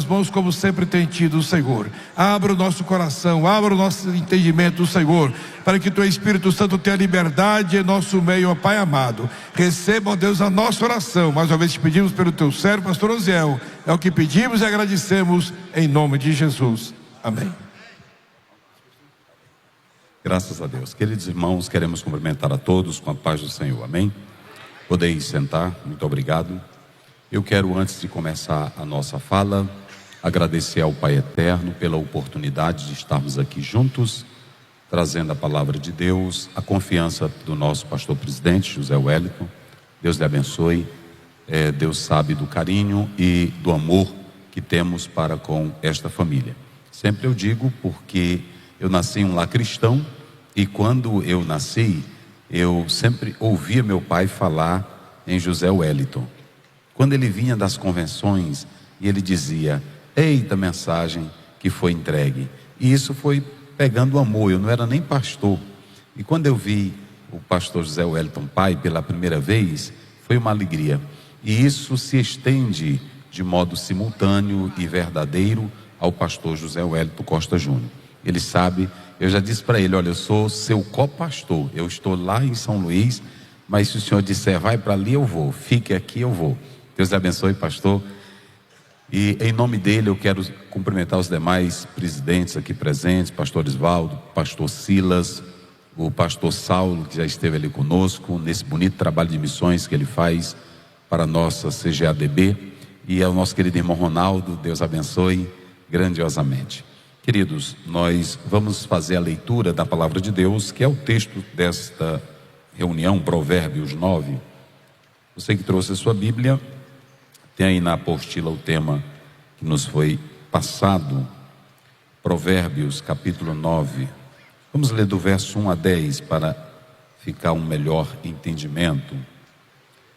mãos como sempre tem tido, Senhor. Abra o nosso coração, abra o nosso entendimento, Senhor, para que Teu Espírito Santo tenha liberdade em nosso meio, ó Pai amado. Receba, ó Deus, a nossa oração. Mais uma vez te pedimos pelo Teu servo, pastor Osiel. É o que pedimos e agradecemos em nome de Jesus. Amém. Graças a Deus. Queridos irmãos, queremos cumprimentar a todos com a paz do Senhor. Amém? Podeis sentar. Muito obrigado. Eu quero, antes de começar a nossa fala, agradecer ao Pai Eterno pela oportunidade de estarmos aqui juntos, trazendo a palavra de Deus, a confiança do nosso pastor presidente, José Wellington. Deus lhe abençoe. Deus sabe do carinho e do amor que temos para com esta família. Sempre eu digo, porque eu nasci em um lar cristão, e quando eu nasci, eu sempre ouvia meu pai falar em José Wellington. Quando ele vinha das convenções e ele dizia: eita mensagem que foi entregue. E isso foi pegando amor. Eu não era nem pastor, e quando eu vi o pastor José Wellington pai pela primeira vez, foi uma alegria. E isso se estende de modo simultâneo e verdadeiro ao pastor José Wellington Costa Júnior. Ele sabe, eu já disse para ele: olha, eu sou seu co-pastor, eu estou lá em São Luís, mas se o senhor disser vai para ali, eu vou, fique aqui, eu vou. Deus lhe abençoe, pastor. E em nome dele eu quero cumprimentar os demais presidentes aqui presentes, pastor Osvaldo, pastor Silas, o pastor Saulo, que já esteve ali conosco, nesse bonito trabalho de missões que ele faz para a nossa CGADB, e ao nosso querido irmão Ronaldo. Deus abençoe grandiosamente. Queridos, nós vamos fazer a leitura da palavra de Deus, que é o texto desta reunião, Provérbios 9. Você que trouxe a sua Bíblia, tem aí na apostila o tema que nos foi passado, Provérbios capítulo 9. Vamos ler do verso 1 a 10 para ficar um melhor entendimento.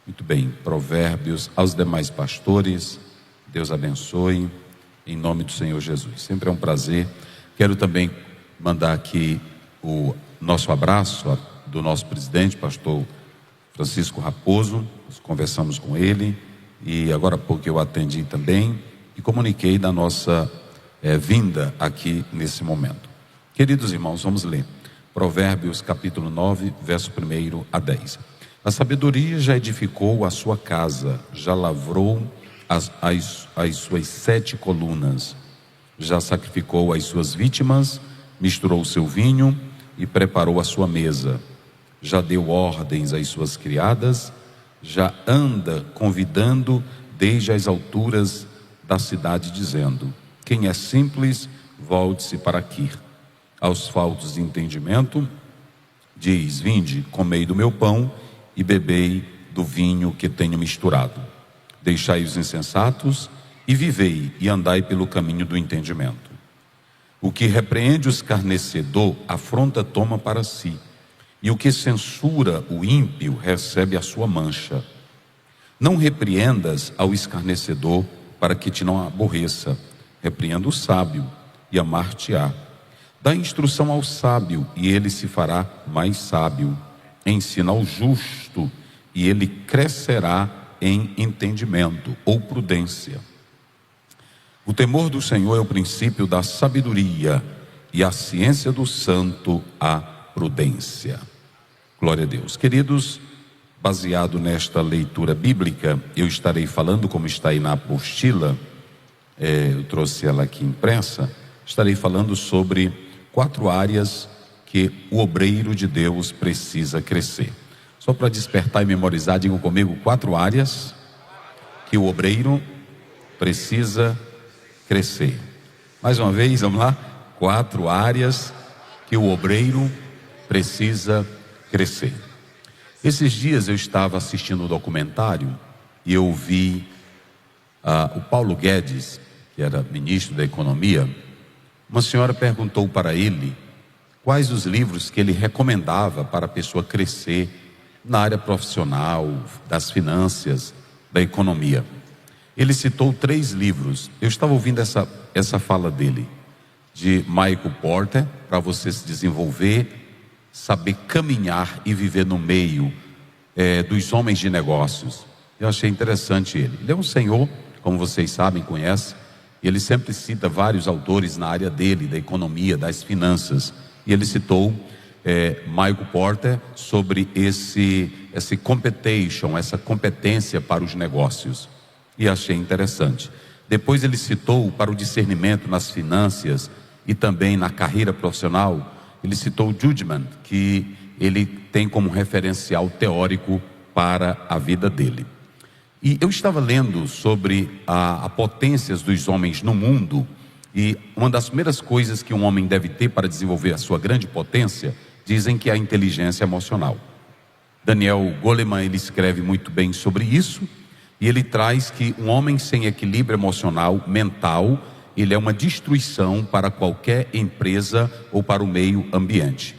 Muito bem, Provérbios. Aos demais pastores, Deus abençoe, em nome do Senhor Jesus. Sempre é um prazer. Quero também mandar aqui o nosso abraço do nosso presidente, pastor Francisco Raposo. Nós conversamos com ele, e agora há pouco eu atendi também e comuniquei da nossa vinda aqui nesse momento. Queridos irmãos, vamos ler Provérbios capítulo 9, verso 1 a 10. A sabedoria já edificou a sua casa, já lavrou as suas 7 colunas, já sacrificou as suas vítimas, misturou o seu vinho e preparou a sua mesa, já deu ordens às suas criadas, já anda convidando desde as alturas da cidade, dizendo: quem é simples, volte-se para aqui. Aos faltos de entendimento, diz: vinde, comei do meu pão e bebei do vinho que tenho misturado. Deixai os insensatos e vivei, e andai pelo caminho do entendimento. O que repreende o escarnecedor, afronta toma para si, e o que censura o ímpio recebe a sua mancha. Não repreendas ao escarnecedor, para que te não aborreça. Repreenda o sábio, e amar-te-á. Dá instrução ao sábio, e ele se fará mais sábio. Ensina ao justo, e ele crescerá em entendimento ou prudência. O temor do Senhor é o princípio da sabedoria, e a ciência do santo a prudência. Glória a Deus. Queridos, baseado nesta leitura bíblica, eu estarei falando, como está aí na apostila, eu trouxe ela aqui impressa, estarei falando sobre 4 áreas que o obreiro de Deus precisa crescer. Só para despertar e memorizar, digam comigo: 4 áreas que o obreiro precisa crescer. Mais uma vez, vamos lá? 4 áreas que o obreiro precisa crescer. Esses dias eu estava assistindo um documentário e eu vi o Paulo Guedes, que era ministro da Economia. Uma senhora perguntou para ele quais os livros que ele recomendava para a pessoa crescer na área profissional, das finanças, da economia. Ele citou 3 livros. Eu estava ouvindo essa fala dele, de Michael Porter, para você se desenvolver, saber caminhar e viver no meio dos homens de negócios. Eu achei interessante ele. Ele é um senhor, como vocês sabem, conhecem, E ele sempre cita vários autores na área dele, da economia, das finanças. E ele citou Michael Porter sobre esse computation, essa competência para os negócios. E achei interessante. Depois ele citou para o discernimento nas finanças e também na carreira profissional, ele citou o Judgment, que ele tem como referencial teórico para a vida dele. E eu estava lendo sobre a potências dos homens no mundo, e uma das primeiras coisas que um homem deve ter para desenvolver a sua grande potência, dizem que é a inteligência emocional. Daniel Goleman, ele escreve muito bem sobre isso, e ele traz que um homem sem equilíbrio emocional, mental, ele é uma destruição para qualquer empresa ou para o meio ambiente.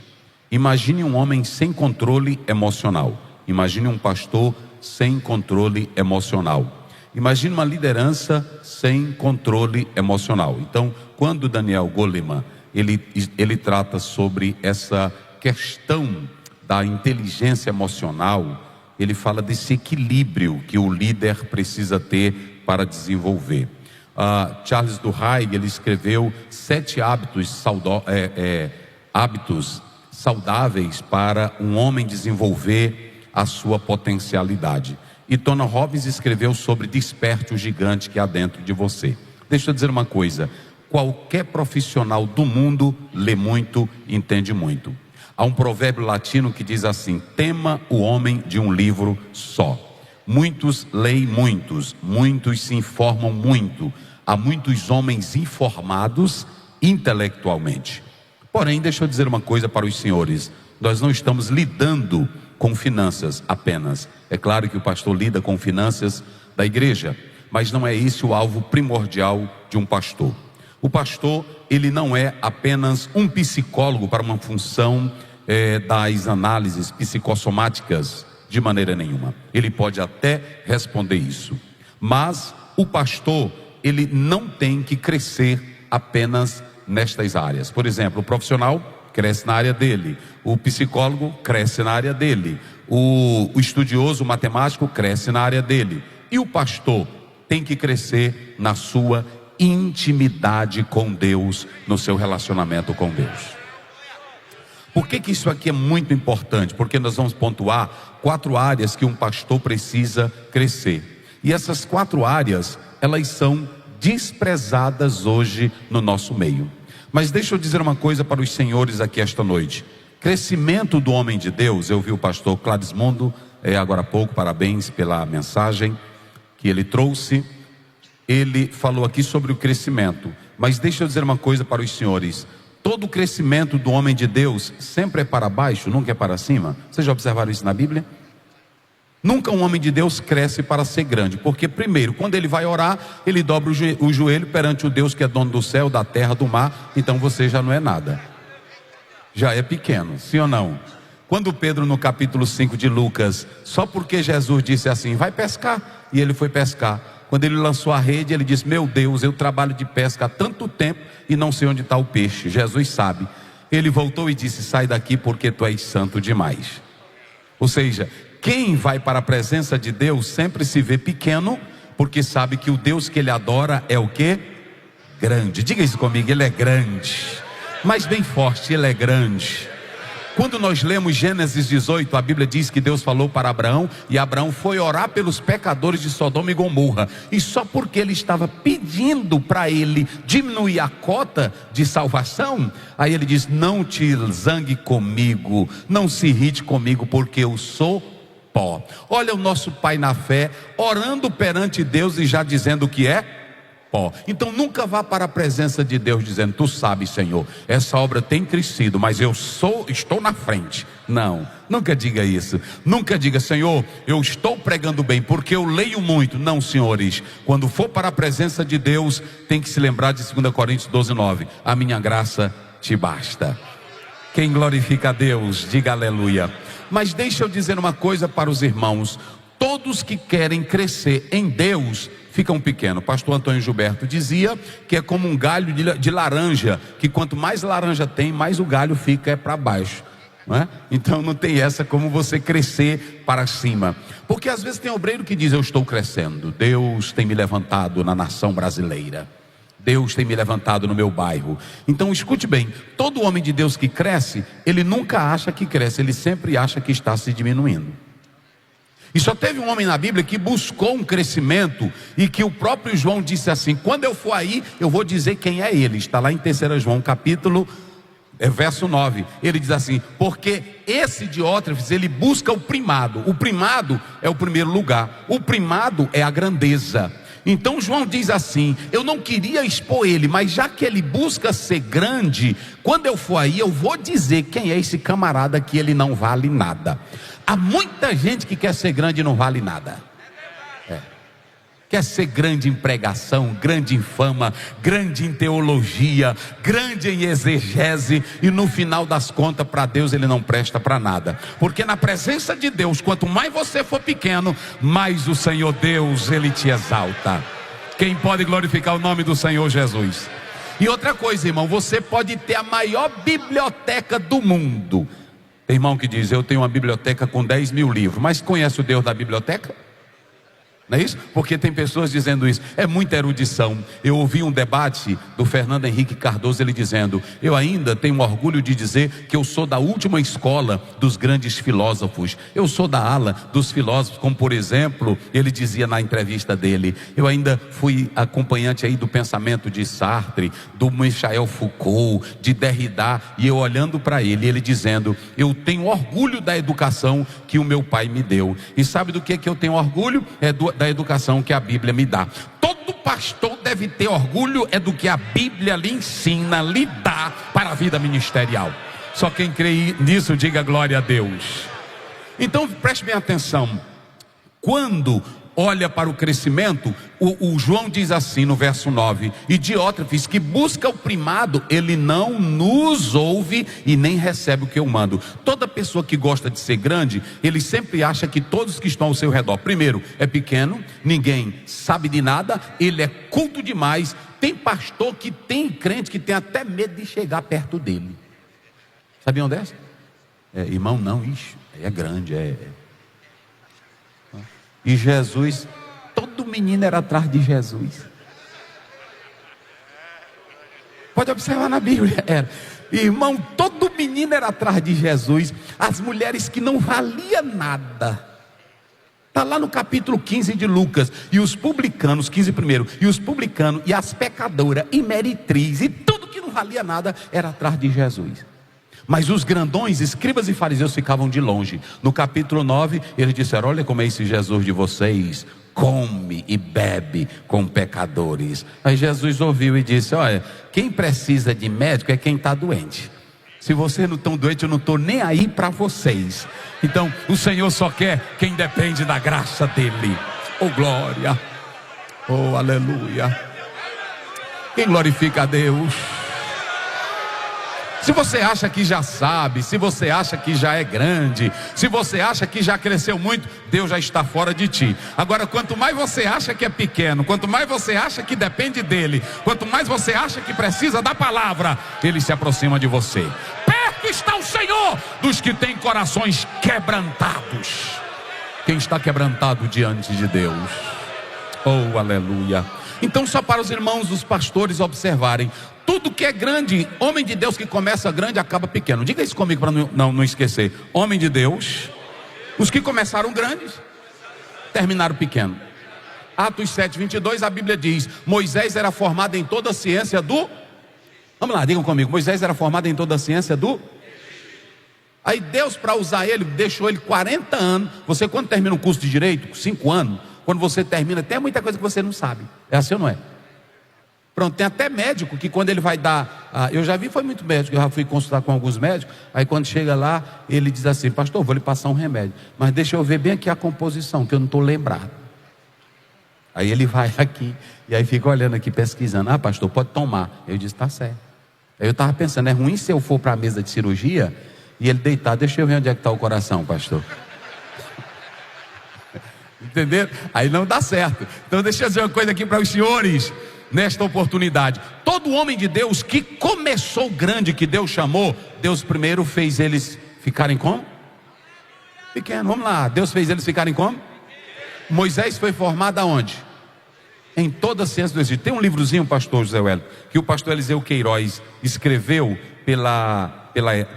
Imagine um homem sem controle emocional. Imagine um pastor sem controle emocional. Imagine uma liderança sem controle emocional. Então, quando Daniel Goleman, ele trata sobre essa questão da inteligência emocional, ele fala desse equilíbrio que o líder precisa ter para desenvolver. Charles Duhigg, ele escreveu 7 hábitos saudáveis para um homem desenvolver a sua potencialidade. E Tony Robbins escreveu sobre desperte o gigante que há dentro de você. Deixa eu dizer uma coisa: qualquer profissional do mundo lê muito, entende muito. Há um provérbio latino que diz assim: tema o homem de um livro só. Muitos leem muitos se informam muito. Há muitos homens informados intelectualmente. Porém, deixa eu dizer uma coisa para os senhores: nós não estamos lidando com finanças apenas. É claro que o pastor lida com finanças da igreja, mas não é esse o alvo primordial de um pastor. O pastor, ele não é apenas um psicólogo para uma função das análises psicossomáticas, de maneira nenhuma. Ele pode até responder isso, mas o pastor, ele não tem que crescer apenas nestas áreas. Por exemplo, o profissional cresce na área dele, o psicólogo cresce na área dele, o estudioso, o matemático cresce na área dele, e o pastor tem que crescer na sua intimidade com Deus, no seu relacionamento com Deus. Por que isso aqui é muito importante? Porque nós vamos pontuar 4 áreas que um pastor precisa crescer, e essas 4 áreas, elas são desprezadas hoje no nosso meio. Mas deixa eu dizer uma coisa para os senhores aqui esta noite: crescimento do homem de Deus. Eu vi o pastor Cladismondo agora há pouco, parabéns pela mensagem que ele trouxe. Ele falou aqui sobre o crescimento, mas deixa eu dizer uma coisa para os senhores: todo o crescimento do homem de Deus sempre é para baixo, nunca é para cima. Vocês já observaram isso na Bíblia? Nunca um homem de Deus cresce para ser grande, porque primeiro, quando ele vai orar, ele dobra o joelho perante o Deus que é dono do céu, da terra, do mar. Então você já não é nada, já é pequeno, sim ou não? Quando Pedro, no capítulo 5 de Lucas, só porque Jesus disse assim: vai pescar, e ele foi pescar, quando ele lançou a rede, ele disse: meu Deus, eu trabalho de pesca há tanto tempo e não sei onde está o peixe. Jesus sabe. Ele voltou e disse: sai daqui, porque tu és santo demais. Ou seja, quem vai para a presença de Deus sempre se vê pequeno, porque sabe que o Deus que ele adora é o quê? Grande. Diga isso comigo: ele é grande. Mas bem forte, ele é grande. Quando nós lemos Gênesis 18, a Bíblia diz que Deus falou para Abraão, e Abraão foi orar pelos pecadores de Sodoma e Gomorra, e só porque ele estava pedindo para ele diminuir a cota de salvação, aí ele diz: não te zangue comigo, não se irrite comigo, porque eu sou pó. Olha o nosso pai na fé, orando perante Deus e já dizendo que é pó. Então nunca vá para a presença de Deus dizendo: tu sabes, Senhor, essa obra tem crescido, mas eu estou na frente. Não, nunca diga isso. Nunca diga: Senhor, eu estou pregando bem porque eu leio muito. Não, senhores, quando for para a presença de Deus, tem que se lembrar de 2 Coríntios 12:9: a minha graça te basta. Quem glorifica a Deus, diga aleluia. Mas deixa eu dizer uma coisa para os irmãos: todos que querem crescer em Deus ficam pequenos. Pastor Antônio Gilberto dizia que é como um galho de laranja, que quanto mais laranja tem, mais o galho fica para baixo, não é? Então não tem essa como você crescer para cima, porque às vezes tem obreiro que diz: eu estou crescendo, Deus tem me levantado na nação brasileira, Deus tem me levantado no meu bairro. Então escute bem, todo homem de Deus que cresce, ele nunca acha que cresce, ele sempre acha que está se diminuindo. E só teve um homem na Bíblia que buscou um crescimento e que o próprio João disse assim: quando eu for aí, eu vou dizer quem é ele. Está lá em 3 João, capítulo, verso 9. Ele diz assim: porque esse Diótrefes, ele busca o primado. O primado é o primeiro lugar, o primado é a grandeza. Então João diz assim: eu não queria expor ele, mas já que ele busca ser grande, quando eu for aí, eu vou dizer quem é esse camarada que ele não vale nada. Há muita gente que quer ser grande e não vale nada. Quer ser grande em pregação, grande em fama, grande em teologia, grande em exegese, e no final das contas, para Deus ele não presta para nada. Porque na presença de Deus, quanto mais você for pequeno, mais o Senhor Deus, ele te exalta. Quem pode glorificar o nome do Senhor Jesus? E outra coisa, irmão, você pode ter a maior biblioteca do mundo. Tem irmão que diz: eu tenho uma biblioteca com 10 mil livros, mas conhece o Deus da biblioteca? Não é isso? Porque tem pessoas dizendo isso, é muita erudição. Eu ouvi um debate do Fernando Henrique Cardoso, ele dizendo: eu ainda tenho orgulho de dizer que eu sou da última escola dos grandes filósofos. Eu sou da ala dos filósofos, como por exemplo, ele dizia na entrevista dele, eu ainda fui acompanhante aí do pensamento de Sartre, do Michel Foucault, de Derrida, e eu olhando para ele, ele dizendo: eu tenho orgulho da educação que o meu pai me deu. E sabe do que eu tenho orgulho? Da educação que a Bíblia me dá. Todo pastor deve ter orgulho do que a Bíblia lhe ensina, lhe dá para a vida ministerial. Só quem crê nisso, diga glória a Deus. Então preste bem atenção. Quando olha para o crescimento, o João diz assim no verso 9: e Diótrefes, que busca o primado, ele não nos ouve e nem recebe o que eu mando. Toda pessoa que gosta de ser grande, ele sempre acha que todos que estão ao seu redor, primeiro, é pequeno, ninguém sabe de nada, ele é culto demais. Tem pastor que tem crente que tem até medo de chegar perto dele. Sabiam dessa? Irmão, não, ixi, é grande, E Jesus, todo menino era atrás de Jesus. Pode observar na Bíblia, era. Irmão, todo menino era atrás de Jesus. As mulheres que não valia nada. Está lá no capítulo 15 de Lucas. E os publicanos, 15 primeiro, e os publicanos, e as pecadoras, e meretriz, e tudo que não valia nada, era atrás de Jesus. Mas os grandões, escribas e fariseus, ficavam de longe. No capítulo 9, eles disseram: olha como é esse Jesus de vocês, come e bebe com pecadores. Aí Jesus ouviu e disse: olha, quem precisa de médico é quem está doente. Se vocês não estão doentes, eu não estou nem aí para vocês. Então o Senhor só quer quem depende da graça dele. Oh glória, oh aleluia. Quem glorifica a Deus? Se você acha que já sabe, se você acha que já é grande, se você acha que já cresceu muito, Deus já está fora de ti. Agora, quanto mais você acha que é pequeno, quanto mais você acha que depende dele, quanto mais você acha que precisa da palavra, ele se aproxima de você. Perto está o Senhor dos que têm corações quebrantados. Quem está quebrantado diante de Deus? Oh, aleluia. Então, só para os irmãos, os pastores observarem, tudo que é grande, homem de Deus que começa grande, acaba pequeno. Diga isso comigo para não esquecer. Homem de Deus, os que começaram grandes, terminaram pequeno. Atos 7:22, a Bíblia diz: Moisés era formado em toda a ciência do... Vamos lá, digam comigo. Moisés era formado em toda a ciência do... Aí Deus, para usar ele, deixou ele 40 anos. Você, quando termina um curso de direito, 5 anos, quando você termina, tem muita coisa que você não sabe. É assim ou não é? Pronto, tem até médico que quando ele vai dar... eu já vi, foi muito médico, eu já fui consultar com alguns médicos. Aí quando chega lá, ele diz assim: pastor, vou lhe passar um remédio, mas deixa eu ver bem aqui a composição, que eu não estou lembrado. Aí ele vai aqui, e aí fica olhando aqui, pesquisando. Ah, pastor, pode tomar. Eu disse: tá certo. Aí eu estava pensando, é ruim se eu for para a mesa de cirurgia e ele deitar, deixa eu ver onde é que está o coração, pastor. Entenderam? Aí não dá certo. Então deixa eu dizer uma coisa aqui para os senhores. Nesta oportunidade, todo homem de Deus que começou grande, que Deus chamou, Deus primeiro fez eles ficarem como? Pequeno, vamos lá. Deus fez eles ficarem como? Moisés foi formado aonde? em toda a ciência do Egito. Tem um livrozinho, pastor José Wellington, que o pastor Eliseu Queiroz escreveu pela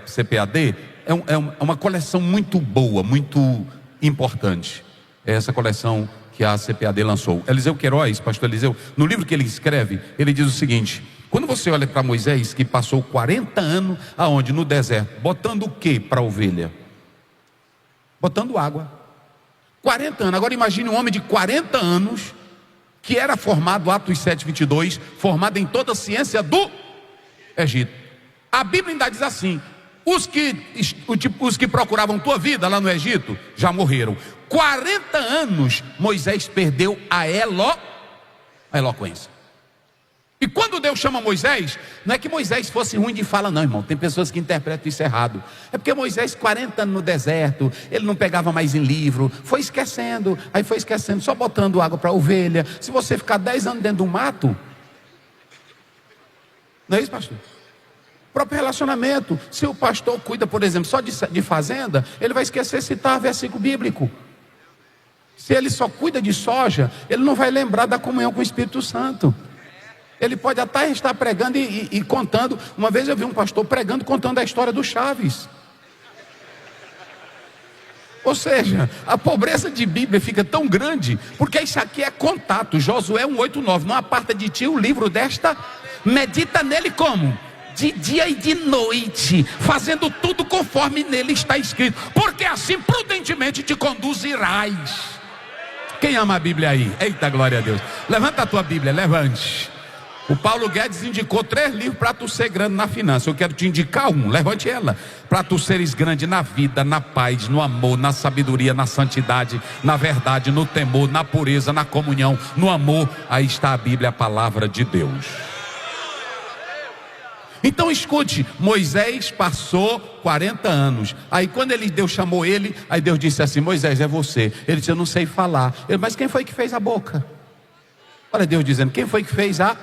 CPAD. É uma coleção muito boa, muito importante. É essa coleção que a CPAD lançou. Eliseu Queiroz, pastor Eliseu, no livro que ele escreve, ele diz o seguinte: quando você olha para Moisés, que passou 40 anos aonde? No deserto, botando o que para a ovelha? Botando água. 40 anos. Agora imagine um homem de 40 anos, que era formado, Atos 7:22, formado em toda a ciência do Egito. A Bíblia ainda diz assim: os que procuravam tua vida lá no Egito já morreram. 40 anos Moisés perdeu a eloquência. E quando Deus chama Moisés, não é que Moisés fosse ruim de fala, não, irmão. Tem pessoas que interpretam isso errado. É porque Moisés, 40 anos no deserto, ele não pegava mais em livro, foi esquecendo, só botando água para a ovelha. Se você ficar 10 anos dentro do mato, não é isso, pastor? Próprio relacionamento. Se o pastor cuida, por exemplo, só de fazenda, ele vai esquecer de citar versículo bíblico. Se ele só cuida de soja, ele não vai lembrar da comunhão com o Espírito Santo. Ele pode até estar pregando e contando. Uma vez eu vi um pastor pregando, contando a história do Chaves. Ou seja, a pobreza de Bíblia fica tão grande, porque isso aqui é contato. Josué 1:8-9, não aparta de ti o livro desta, medita nele como? De dia e de noite, fazendo tudo conforme nele está escrito, porque assim prudentemente te conduzirás. Quem ama a Bíblia aí? Eita, glória a Deus. Levanta a tua Bíblia, levante. O Paulo Guedes indicou 3 livros para tu ser grande na finança. Eu quero te indicar um, levante ela. Para tu seres grande na vida, na paz, no amor, na sabedoria, na santidade, na verdade, no temor, na pureza, na comunhão, no amor. Aí está a Bíblia, a palavra de Deus. Então escute, Moisés passou 40 anos. Aí quando Deus chamou ele, aí Deus disse assim: Moisés, é você. Ele disse: eu não sei falar. Ele: mas quem foi que fez a boca? Olha Deus dizendo: quem foi que fez a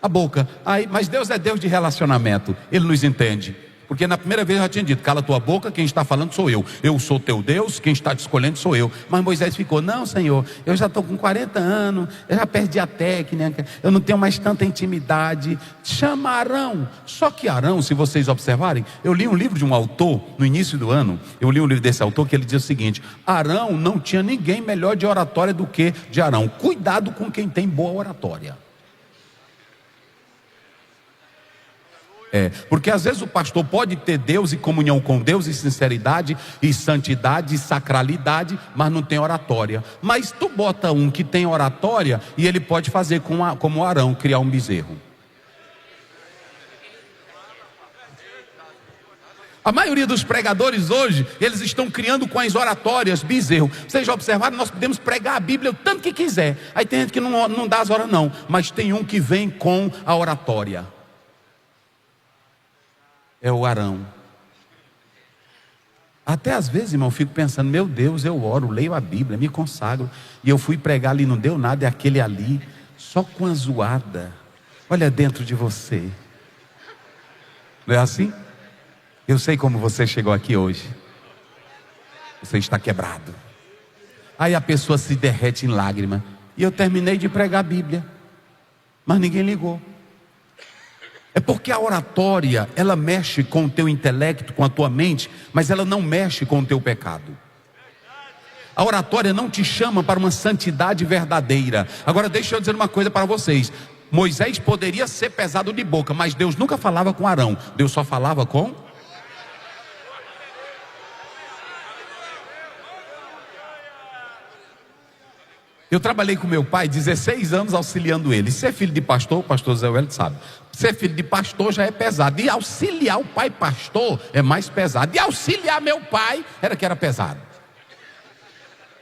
boca? Aí, mas Deus é Deus de relacionamento. Ele nos entende. Porque na primeira vez eu já tinha dito: cala tua boca, quem está falando sou eu. Eu sou teu Deus, quem está te escolhendo sou eu. Mas Moisés ficou: não, Senhor, eu já estou com 40 anos, eu já perdi a técnica, eu não tenho mais tanta intimidade. Chama Arão. Só que Arão, se vocês observarem, eu li um livro de um autor no início do ano. Eu li um livro desse autor que ele diz o seguinte: Arão não tinha ninguém melhor de oratória do que de Arão. Cuidado com quem tem boa oratória. Porque às vezes o pastor pode ter Deus e comunhão com Deus, e sinceridade, e santidade, e sacralidade, mas não tem oratória. Mas tu bota um que tem oratória, e ele pode fazer como Arão, criar um bezerro. A maioria dos pregadores hoje, eles estão criando com as oratórias bezerro. Vocês já observaram? Nós podemos pregar a Bíblia o tanto que quiser. Aí tem gente que não dá as horas não, mas tem um que vem com a oratória. É o Arão. Até às vezes, irmão, eu fico pensando: meu Deus, eu oro, leio a Bíblia, me consagro, e eu fui pregar ali, não deu nada, é aquele ali, só com a zoada. Olha dentro de você. Não é assim? Eu sei como você chegou aqui hoje. Você está quebrado. Aí a pessoa se derrete em lágrima. E eu terminei de pregar a Bíblia, mas ninguém ligou. É porque a oratória, ela mexe com o teu intelecto, com a tua mente, mas ela não mexe com o teu pecado. A oratória não te chama para uma santidade verdadeira. Agora deixa eu dizer uma coisa para vocês: Moisés poderia ser pesado de boca, mas Deus nunca falava com Arão. Deus só falava com... Eu trabalhei com meu pai 16 anos auxiliando ele. Ser filho de pastor, o pastor Zé Wellington sabe, ser filho de pastor já é pesado. E auxiliar o pai pastor é mais pesado. E auxiliar meu pai era pesado.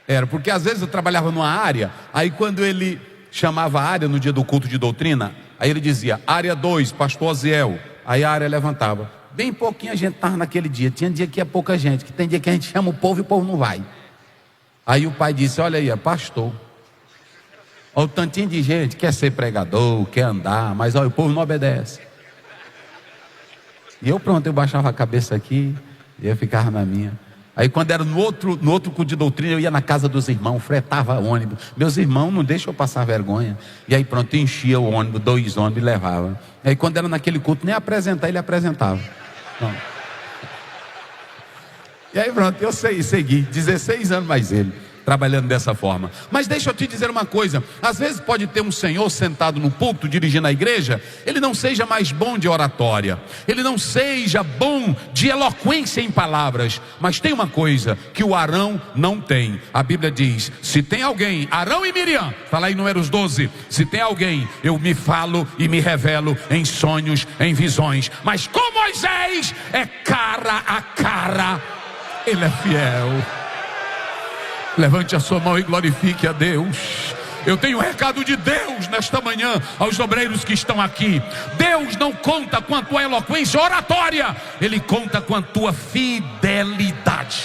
Era, porque às vezes eu trabalhava numa área, aí quando ele chamava a área no dia do culto de doutrina, aí ele dizia: área 2, pastor Oziel. Aí a área levantava. Bem pouquinha gente estava naquele dia. Tinha dia que é pouca gente, que tem dia que a gente chama o povo e o povo não vai. Aí o pai disse: olha aí, é pastor. Olha o tantinho de gente, quer ser pregador, quer andar, mas olha, o povo não obedece. E eu baixava a cabeça aqui, e eu ficava na minha. Aí quando era no outro culto de doutrina, eu ia na casa dos irmãos, fretava ônibus. Meus irmãos não deixam eu passar vergonha. E aí pronto, enchia o ônibus, 2 ônibus e levava. Aí quando era naquele culto, nem apresentar, ele apresentava. Pronto. E aí pronto, eu segui, 16 anos mais ele, trabalhando dessa forma. Mas deixa eu te dizer uma coisa, às vezes pode ter um senhor sentado no púlpito, dirigindo a igreja, ele não seja mais bom de oratória, ele não seja bom de eloquência em palavras, mas tem uma coisa que o Arão não tem. A Bíblia diz, se tem alguém, Arão e Miriam, está lá em Números 12, se tem alguém, eu me falo e me revelo em sonhos, em visões, mas com Moisés é cara a cara, ele é fiel. Levante a sua mão e glorifique a Deus. Eu tenho um recado de Deus nesta manhã aos obreiros que estão aqui. Deus não conta com a tua eloquência oratória, Ele conta com a tua fidelidade.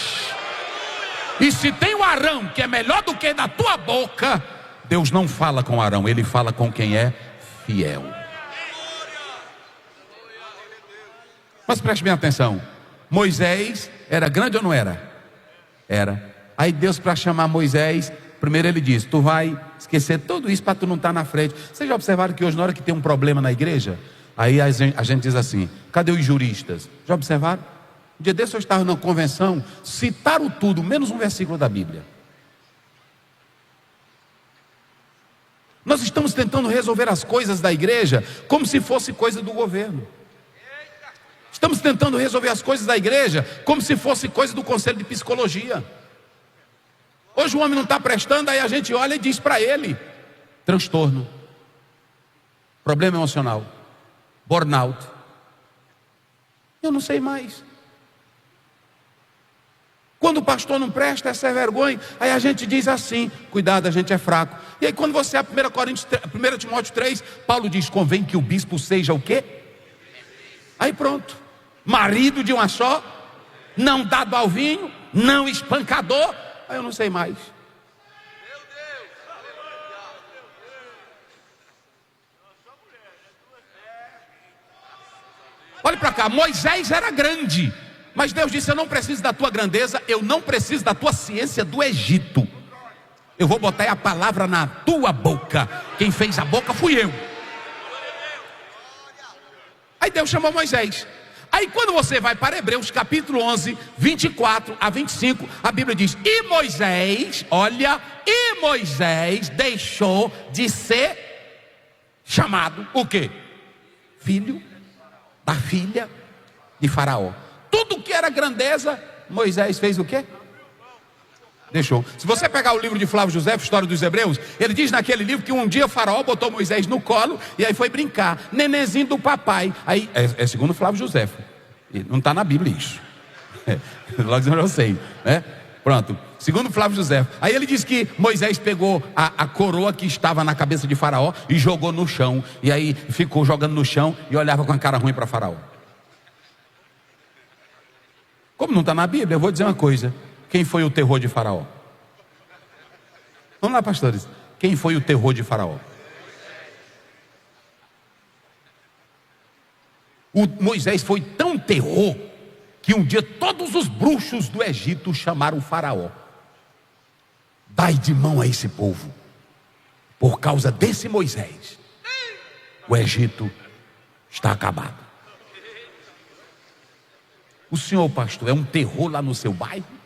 E se tem o Arão que é melhor do que da tua boca, Deus não fala com Arão, Ele fala com quem é fiel. Mas preste bem atenção, Moisés era grande ou não era? Era. Aí Deus, para chamar Moisés, primeiro ele diz, tu vai esquecer tudo isso para tu não estar na frente. Vocês já observaram que hoje, na hora que tem um problema na igreja, aí a gente diz assim, cadê os juristas? Já observaram? Um dia desse eu estava numa convenção, citaram tudo, menos um versículo da Bíblia. Nós estamos tentando resolver as coisas da igreja como se fosse coisa do governo. Estamos tentando resolver as coisas da igreja como se fosse coisa do conselho de psicologia. Hoje o homem não está prestando, aí a gente olha e diz para ele, transtorno, problema emocional, burnout. Eu não sei mais. Quando o pastor não presta, essa é vergonha. Aí a gente diz assim, cuidado, a gente é fraco. E aí quando você é 1 Timóteo 3, Paulo diz, convém que o bispo seja o quê? Aí pronto, marido de uma só, não dado ao vinho, não espancador. Aí eu não sei mais. Olhe para cá, Moisés era grande, mas Deus disse, eu não preciso da tua grandeza, eu não preciso da tua ciência do Egito. Eu vou botar a palavra na tua boca. Quem fez a boca fui eu. Aí Deus chamou Moisés. Aí quando você vai para Hebreus capítulo 11, 24 a 25, a Bíblia diz, e Moisés, olha, e Moisés deixou de ser chamado, o quê? Filho da filha de Faraó. Tudo que era grandeza, Moisés fez o quê? Deixou. Se você pegar o livro de Flávio José, História dos Hebreus, ele diz naquele livro que um dia Faraó botou Moisés no colo e aí foi brincar, nenenzinho do papai. Aí é segundo Flávio José, não está na Bíblia isso. Logo eu sei, né? Pronto, segundo Flávio José. Aí ele diz que Moisés pegou a coroa que estava na cabeça de Faraó e jogou no chão. E aí ficou jogando no chão e olhava com a cara ruim para Faraó. Como não está na Bíblia, eu vou dizer uma coisa. Quem foi o terror de Faraó? Vamos lá, pastores. Quem foi o terror de Faraó? O Moisés foi tão terror que um dia todos os bruxos do Egito chamaram o Faraó. Dai de mão a esse povo. Por causa desse Moisés, o Egito está acabado. O senhor, pastor, é um terror lá no seu bairro?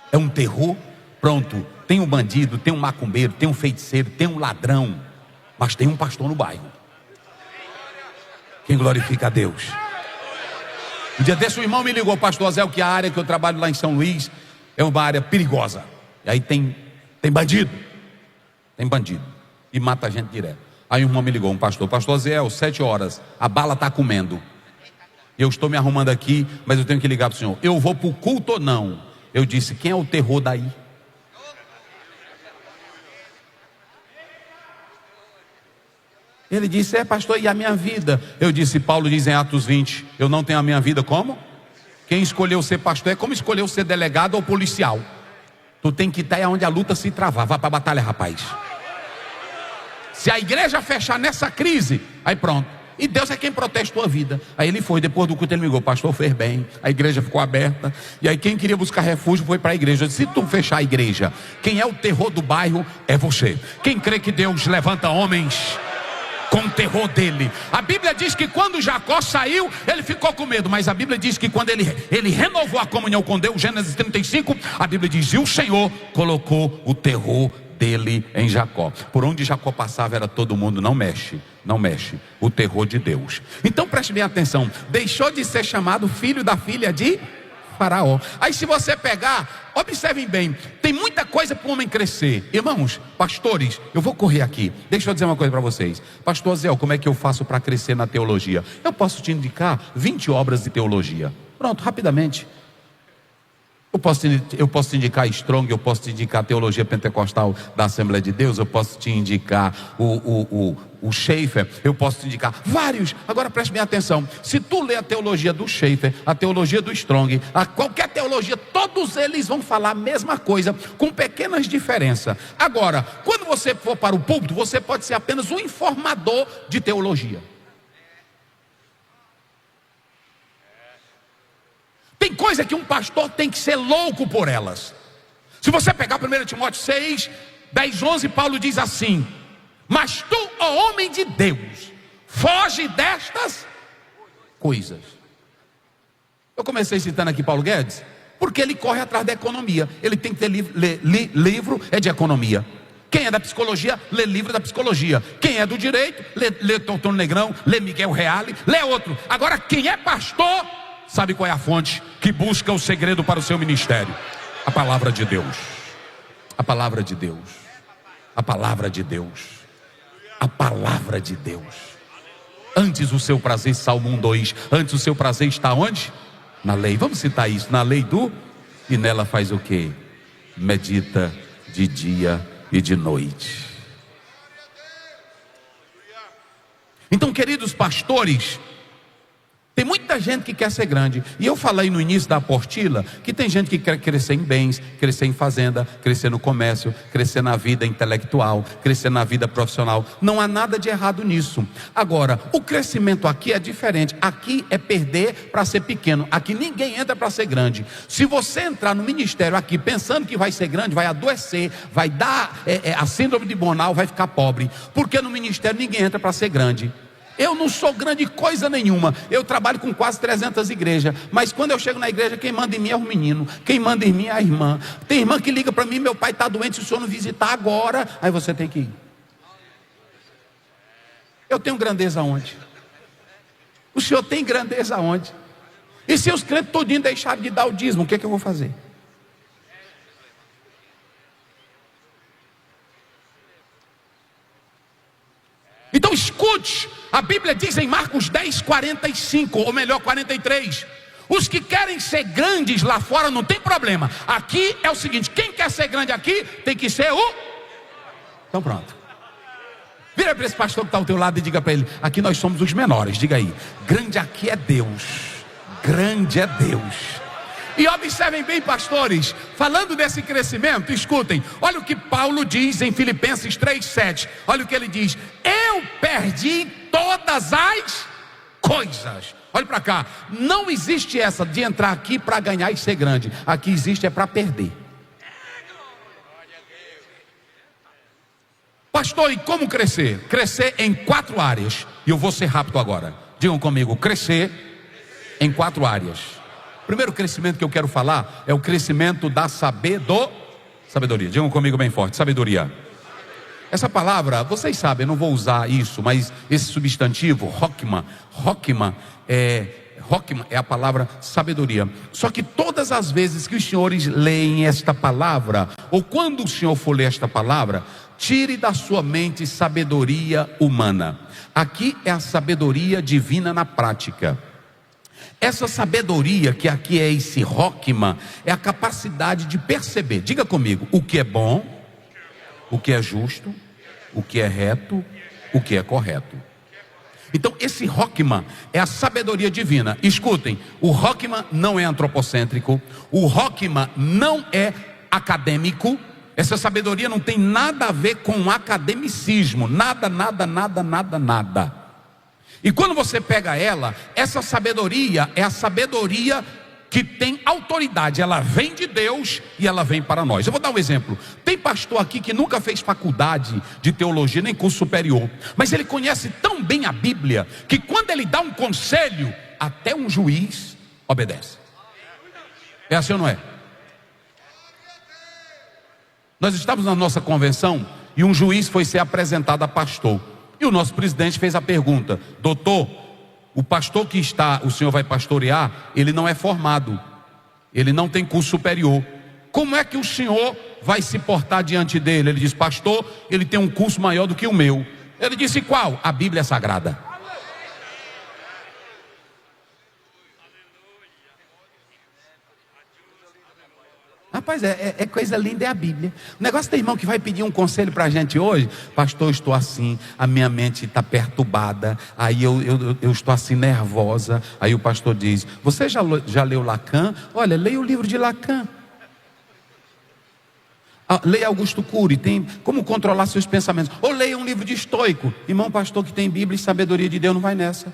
É um terror? Pronto, tem um bandido, tem um macumbeiro, tem um feiticeiro, tem um ladrão, mas tem um pastor no bairro. Quem glorifica a Deus? Um dia desse o irmão me ligou, pastor Zé, que a área que eu trabalho lá em São Luís é uma área perigosa. E aí tem bandido. Tem bandido. E mata a gente direto. Aí o irmão me ligou, pastor Zé, 7 horas, a bala está comendo. Eu estou me arrumando aqui, mas eu tenho que ligar para o senhor. Eu vou para o culto ou não? Eu disse, quem é o terror daí? Ele disse, pastor, e a minha vida? Eu disse, Paulo diz em Atos 20, eu não tenho a minha vida como? Quem escolheu ser pastor é como escolheu ser delegado ou policial. Tu tem que estar onde a luta se travar. Vá para a batalha, rapaz. Se a igreja fechar nessa crise, aí pronto. E Deus é quem protege a tua vida. Aí ele foi, depois do culto ele me ligou: pastor, fez bem, a igreja ficou aberta. E aí quem queria buscar refúgio foi para a igreja. Eu disse: se tu fechar a igreja, quem é o terror do bairro é você. Quem crê que Deus levanta homens com o terror dele. A Bíblia diz que quando Jacó saiu, ele ficou com medo. Mas a Bíblia diz que quando ele renovou a comunhão com Deus, Gênesis 35, a Bíblia diz: e o Senhor colocou o terror dele em Jacó. Por onde Jacó passava era todo mundo: não mexe, não mexe. O terror de Deus. Então preste bem atenção: deixou de ser chamado filho da filha de Faraó. Aí se você pegar, observem bem, tem muita coisa para o homem crescer. Irmãos, pastores, eu vou correr aqui. Deixa eu dizer uma coisa para vocês. Pastor Zé, como é que eu faço para crescer na teologia? Eu posso te indicar 20 obras de teologia. Pronto, rapidamente. Eu posso te indicar Strong, eu posso te indicar a teologia pentecostal da Assembleia de Deus, eu posso te indicar o Schaeffer, eu posso te indicar vários. Agora preste bem atenção: se tu ler a teologia do Schaeffer, a teologia do Strong, qualquer teologia, todos eles vão falar a mesma coisa, com pequenas diferenças. Agora, quando você for para o púlpito, você pode ser apenas um informador de teologia. Tem coisa que um pastor tem que ser louco por elas. Se você pegar 1 Timóteo 6, 10, 11, Paulo diz assim: mas tu, ó homem de Deus, foge destas coisas. Eu comecei citando aqui Paulo Guedes, porque ele corre atrás da economia. Ele tem que ter livro é de economia. Quem é da psicologia, lê livro da psicologia. Quem é do direito, lê Tortão Negrão, lê Miguel Reale, lê outro. Agora quem é pastor, sabe qual é a fonte que busca o segredo para o seu ministério? A palavra de Deus. A palavra de Deus. A palavra de Deus. A palavra de Deus. Antes o seu prazer, Salmo 1:2. Antes o seu prazer está onde? Na lei. Vamos citar isso. Na lei e nela faz o quê? Medita de dia e de noite. Então, queridos pastores, tem muita gente que quer ser grande. E eu falei no início da apostila que tem gente que quer crescer em bens, crescer em fazenda, crescer no comércio, crescer na vida intelectual, crescer na vida profissional. Não há nada de errado nisso. Agora, o crescimento aqui é diferente. Aqui é perder para ser pequeno. Aqui ninguém entra para ser grande. Se você entrar no ministério aqui pensando que vai ser grande, vai adoecer, vai dar a síndrome de Bonal, vai ficar pobre. Porque no ministério ninguém entra para ser grande. Eu não sou grande coisa nenhuma. Eu trabalho com quase 300 igrejas. Mas quando eu chego na igreja, quem manda em mim é o menino. Quem manda em mim é a irmã. Tem irmã que liga para mim: meu pai está doente, se o senhor não visitar agora, aí você tem que ir. Eu tenho grandeza onde? O senhor tem grandeza onde? E se os crentes todinhos deixarem de dar o dízimo, o que eu vou fazer? Então escute, a Bíblia diz em Marcos 10, 45, ou melhor 43, os que querem ser grandes lá fora não tem problema. Aqui é o seguinte: quem quer ser grande aqui tem que ser o... Então pronto. Vira para esse pastor que está ao teu lado e diga para ele: aqui nós somos os menores. Diga aí: grande aqui é Deus. Grande é Deus. E observem bem, pastores, falando desse crescimento, escutem, olha o que Paulo diz em Filipenses 3:7. Olha o que ele diz: eu perdi todas as coisas. Olha para cá, não existe essa de entrar aqui para ganhar e ser grande. Aqui existe é para perder. Pastor, e como crescer? Crescer em 4 áreas. E eu vou ser rápido agora. Digam comigo: crescer em 4 áreas. O primeiro crescimento que eu quero falar é o crescimento da sabedoria. Digam comigo bem forte: sabedoria. Essa palavra, vocês sabem, eu não vou usar isso, mas esse substantivo, Rockman é a palavra sabedoria. Só que todas as vezes que os senhores leem esta palavra, ou quando o senhor for ler esta palavra, tire da sua mente sabedoria humana. Aqui é a sabedoria divina na prática. Essa sabedoria que aqui é esse Rockman, é a capacidade de perceber, diga comigo, o que é bom, o que é justo, o que é reto, o que é correto. Então esse Rockman é a sabedoria divina. Escutem, o Rockman não é antropocêntrico, o Rockman não é acadêmico, Essa sabedoria não tem nada a ver com academicismo, nada, nada, nada, nada, nada. E quando você pega ela, essa sabedoria é a sabedoria que tem autoridade, ela vem de Deus e ela vem para nós. Eu vou dar um exemplo. Tem pastor aqui que nunca fez faculdade de teologia, nem curso superior, mas ele conhece tão bem a Bíblia, que quando ele dá um conselho, até um juiz obedece. É assim ou não é? Nós estávamos na nossa convenção e um juiz foi ser apresentado a pastor. E o nosso presidente fez a pergunta: doutor, o pastor que o senhor vai pastorear, ele não é formado, ele não tem curso superior. Como é que o senhor vai se portar diante dele? Ele disse: pastor, ele tem um curso maior do que o meu. Ele disse: qual? A Bíblia Sagrada. Rapaz, é coisa linda, é a Bíblia. O negócio tem irmão que vai pedir um conselho para a gente hoje: pastor, eu estou assim, a minha mente está perturbada, aí eu estou assim nervosa. Aí o pastor diz: você já leu Lacan? Olha, leia o livro de Lacan. Leia Augusto Cury, tem como controlar seus pensamentos. Ou leia um livro de estoico. Irmão, pastor que tem Bíblia e sabedoria de Deus não vai nessa.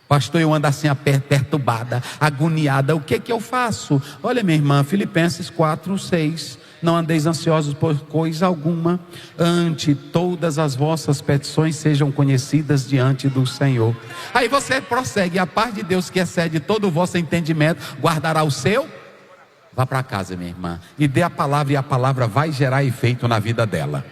Pastor, eu ando assim perturbada, agoniada, o que eu faço? Olha, minha irmã, Filipenses 4:6. Não andeis ansiosos por coisa alguma, ante todas as vossas petições sejam conhecidas diante do Senhor. Aí você prossegue: a paz de Deus que excede todo o vosso entendimento guardará o seu. Vá para casa, minha irmã, e dê a palavra, e a palavra vai gerar efeito na vida dela.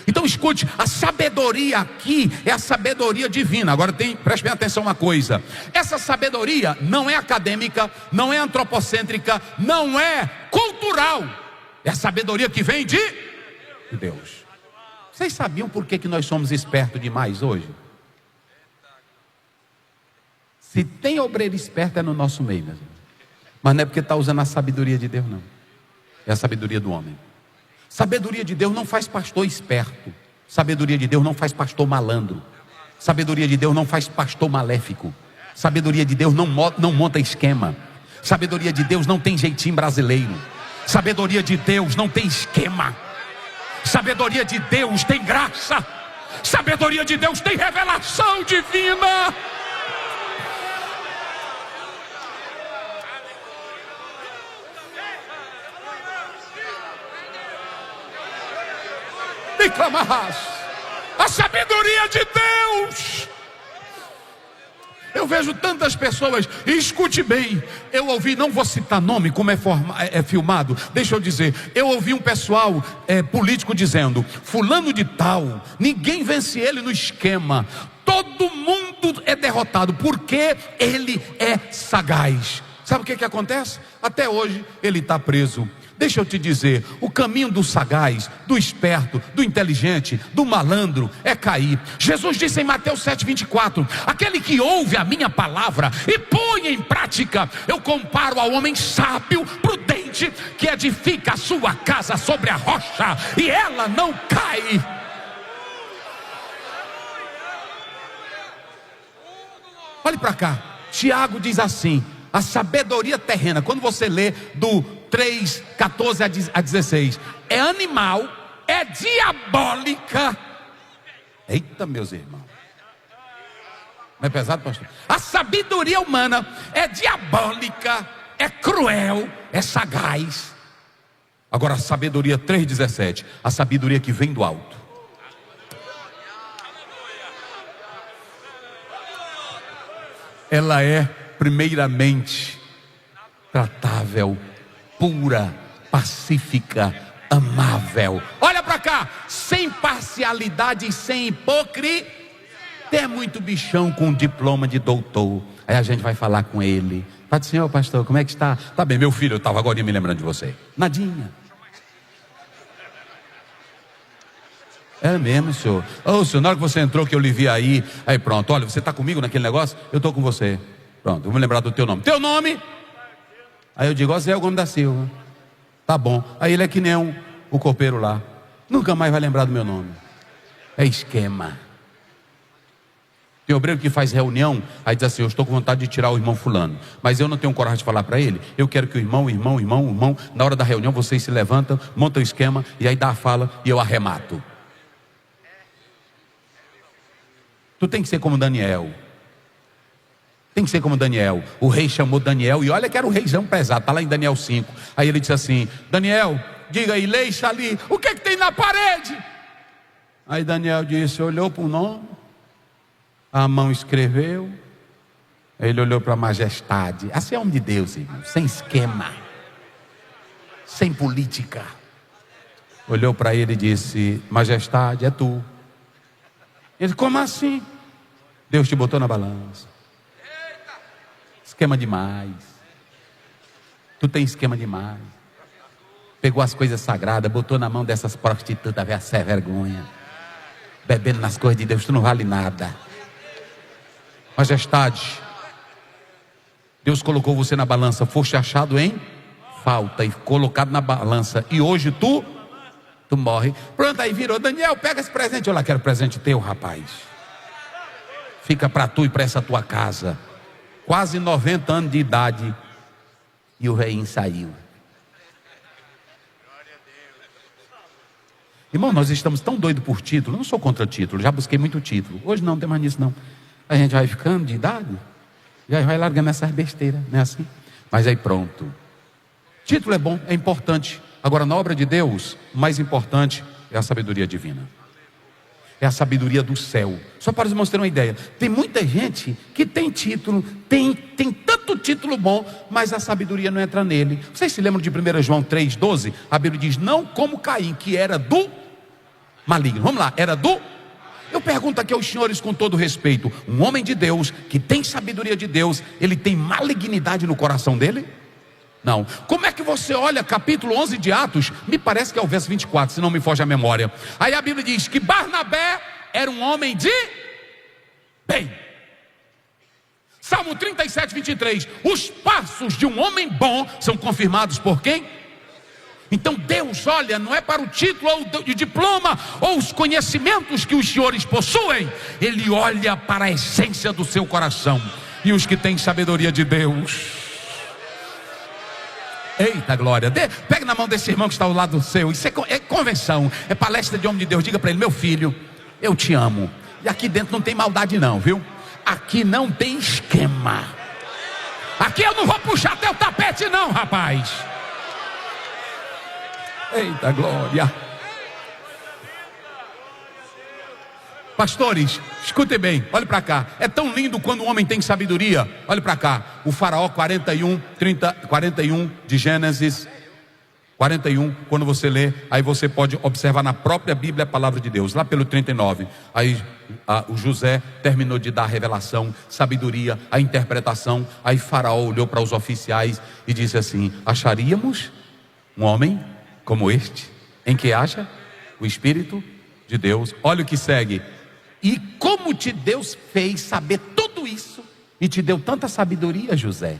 Então escute, a sabedoria aqui é a sabedoria divina. Agora preste bem atenção uma coisa: essa sabedoria não é acadêmica, não é antropocêntrica, não é cultural. É a sabedoria que vem de Deus. Vocês sabiam por que nós somos espertos demais hoje? Se tem obreiro esperto é no nosso meio, meu irmão. Mas não é porque está usando a sabedoria de Deus, não. É a sabedoria do homem. Sabedoria de Deus não faz pastor esperto. Sabedoria de Deus não faz pastor malandro. Sabedoria de Deus não faz pastor maléfico. Sabedoria de Deus não monta esquema. Sabedoria de Deus não tem jeitinho brasileiro. Sabedoria de Deus não tem esquema. Sabedoria de Deus tem graça. Sabedoria de Deus tem revelação divina. E clamarás a sabedoria de Deus. Eu vejo tantas pessoas, e escute bem, eu ouvi, não vou citar nome, como é filmado, deixa eu dizer, eu ouvi um pessoal político dizendo: fulano de tal, ninguém vence ele no esquema, todo mundo é derrotado, porque ele é sagaz. Sabe o que acontece? Até hoje ele está preso. Deixa eu te dizer, o caminho do sagaz, do esperto, do inteligente, do malandro é cair. Jesus disse em Mateus 7:24: aquele que ouve a minha palavra e põe em prática, eu comparo ao homem sábio, prudente, que edifica a sua casa sobre a rocha e ela não cai. Olhe para cá, Tiago diz assim: a sabedoria terrena, quando você lê do 3:14-16, é animal, é diabólica. Eita, meus irmãos, não é pesado, pastor? A sabedoria humana é diabólica, é cruel, é sagaz. Agora a sabedoria 3:17, a sabedoria que vem do alto, ela é primeiramente tratável, pura, pacífica, amável. Olha para cá, sem parcialidade e sem hipocrisia. Tem muito bichão com diploma de doutor. Aí a gente vai falar com ele: Pai do Senhor, pastor, como é que está? Tá bem, meu filho, eu estava agora me lembrando de você. Nadinha. É mesmo, senhor? Ô, senhor, na hora que você entrou, que eu lhe vi aí pronto, olha, você está comigo naquele negócio? Eu estou com você. Pronto, vou me lembrar do teu nome. Teu nome? Aí eu digo: Zé Gomes da Silva. Tá bom. Aí ele é que nem o copeiro lá, nunca mais vai lembrar do meu nome. É esquema. Tem obreiro que faz reunião, aí diz assim: eu estou com vontade de tirar o irmão fulano, mas eu não tenho coragem de falar para ele. Eu quero que o irmão, na hora da reunião vocês se levantam, montam o esquema, e aí dá a fala e eu arremato. Tu tem que ser como Daniel. Tem que ser como Daniel. O rei chamou Daniel, e olha que era o reizão pesado, está lá em Daniel 5. Aí ele disse assim: Daniel, diga aí, leixa ali, o que tem na parede? Aí Daniel disse, olhou para o nome, a mão escreveu, ele olhou para a majestade. Assim é homem de Deus, irmão, sem esquema, sem política. Olhou para ele e disse: majestade, é tu. Ele: como assim? Deus te botou na balança. Esquema demais. Tu tem esquema demais. Pegou as coisas sagradas, botou na mão dessas prostitutas, velho, sem vergonha, bebendo nas coisas de Deus. Tu não vale nada. Majestade, Deus colocou você na balança, foste achado em falta e colocado na balança, e hoje tu morre. Pronto, aí virou: Daniel, pega esse presente. Eu lá quero presente teu, rapaz. Fica para tu e para essa tua casa. Quase 90 anos de idade, e o rei saiu. Irmão, nós estamos tão doidos por título. Eu não sou contra título, já busquei muito título. Hoje não tem mais nisso não. A gente vai ficando de idade, já vai largando essas besteiras, não é assim? Mas aí pronto. Título é bom, é importante. Agora, na obra de Deus, o mais importante é a sabedoria divina. É a sabedoria do céu. Só para os irmãos terem uma ideia, tem muita gente que tem título, tem tanto título bom, mas a sabedoria não entra nele. Vocês se lembram de 1 João 3,12? A Bíblia diz: não como Caim, que era do maligno. Vamos lá, era do... Eu pergunto aqui aos senhores com todo respeito: um homem de Deus, que tem sabedoria de Deus, ele tem malignidade no coração dele? Não. Como é que você olha capítulo 11 de Atos? Me parece que é o verso 24, se não me foge a memória. Aí a Bíblia diz que Barnabé era um homem de bem. Salmo 37, 23. Os passos de um homem bom são confirmados por quem? Então Deus olha, não é para o título ou o diploma ou os conhecimentos que os senhores possuem. Ele olha para a essência do seu coração. E os que têm sabedoria de Deus... Eita glória, pega na mão desse irmão que está ao lado do seu. Isso é convenção, é palestra de homem de Deus. Diga para ele: meu filho, eu te amo. E aqui dentro não tem maldade não, viu? Aqui não tem esquema. Aqui eu não vou puxar teu tapete não, rapaz. Eita glória. Pastores, escutem bem, olhe para cá. É tão lindo quando o homem tem sabedoria. Olhe para cá, o faraó 41 de Gênesis 41, quando você lê, aí você pode observar na própria Bíblia a palavra de Deus, lá pelo 39. Aí o José terminou de dar a revelação, sabedoria, a interpretação. Aí faraó olhou para os oficiais e disse assim: acharíamos um homem como este, em que acha o Espírito de Deus? Olha o que segue: e como te Deus fez saber tudo isso e te deu tanta sabedoria, José?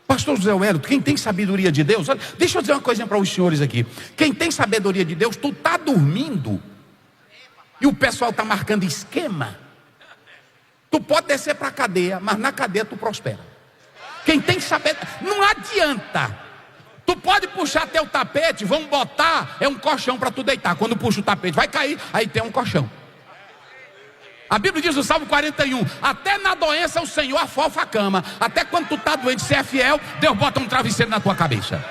Pastor José Wellington, quem tem sabedoria de Deus, olha, deixa eu dizer uma coisa para os senhores aqui. Quem tem sabedoria de Deus, tu está dormindo e o pessoal está marcando esquema. Tu pode descer para a cadeia, mas na cadeia tu prospera. Quem tem sabedoria, não adianta. Tu pode puxar teu tapete, vamos botar, é um colchão para tu deitar. Quando puxa o tapete, vai cair, aí tem um colchão. A Bíblia diz no Salmo 41, até na doença o Senhor afofa a cama. Até quando tu está doente, se é fiel, Deus bota um travesseiro na tua cabeça.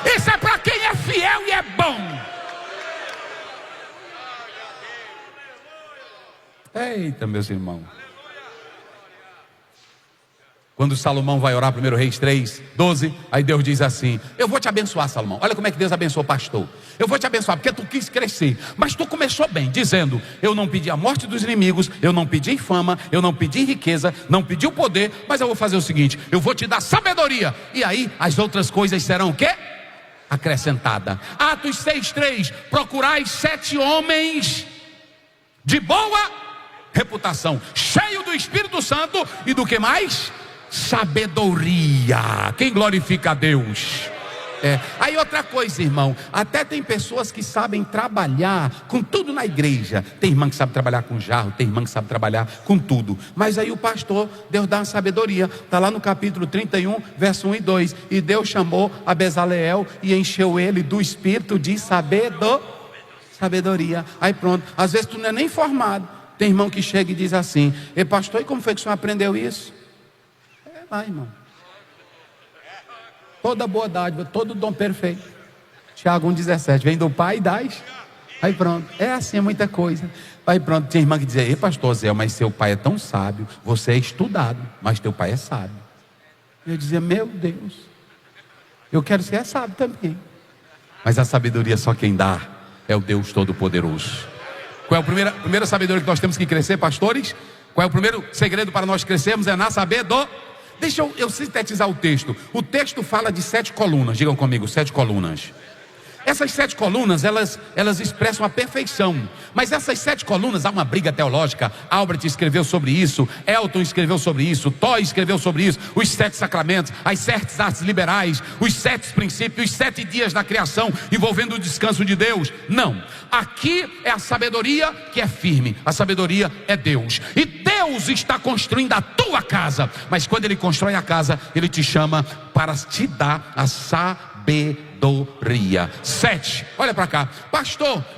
Isso é para quem é fiel e é bom. Eita, meus irmãos. Quando Salomão vai orar, 1 Reis 3:12, aí Deus diz assim: eu vou te abençoar, Salomão. Olha como é que Deus abençoou o pastor. Eu vou te abençoar porque tu quis crescer, mas tu começou bem, dizendo: eu não pedi a morte dos inimigos, eu não pedi fama, eu não pedi riqueza, não pedi o poder, mas eu vou fazer o seguinte: eu vou te dar sabedoria, e aí as outras coisas serão o quê? Acrescentada. Atos 6:3, procurai 7 homens de boa reputação, cheio do Espírito Santo e do que mais? Sabedoria. Quem glorifica a Deus? Aí outra coisa, irmão, até tem pessoas que sabem trabalhar com tudo na igreja. Tem irmã que sabe trabalhar com jarro, tem irmã que sabe trabalhar com tudo. Mas aí o pastor, Deus dá uma sabedoria. Está lá no capítulo 31, verso 1 e 2. E Deus chamou a Bezaleel e encheu ele do espírito de sabedoria. Aí pronto, às vezes tu não é nem formado. Tem irmão que chega e diz assim: e pastor, e como foi que o senhor aprendeu isso? Lá, irmão. Toda boa dádiva, todo dom perfeito. Tiago 1,17, vem do Pai e dás. Aí pronto, é assim, é muita coisa. Aí pronto, tem irmã que diz: ei pastor Zé, mas seu pai é tão sábio. Você é estudado, mas teu pai é sábio. Eu dizia: meu Deus, eu quero ser sábio também. Mas a sabedoria só quem dá é o Deus Todo-Poderoso. Qual é a primeira sabedoria que nós temos que crescer, pastores? Qual é o primeiro segredo para nós crescermos? É na sabedoria. Deixa eu sintetizar o texto. O texto fala de 7 colunas. Digam comigo, 7 colunas. Essas 7 colunas, elas expressam a perfeição. Mas essas 7 colunas, há uma briga teológica. Albert escreveu sobre isso, Elton escreveu sobre isso, Toy escreveu sobre isso. Os 7 sacramentos, as 7 artes liberais, os 7 princípios, os 7 dias da criação, envolvendo o descanso de Deus. Não, aqui é a sabedoria que é firme. A sabedoria é Deus. E Deus está construindo a tua casa. Mas quando Ele constrói a casa, Ele te chama para te dar a sabedoria. 7, olha para cá,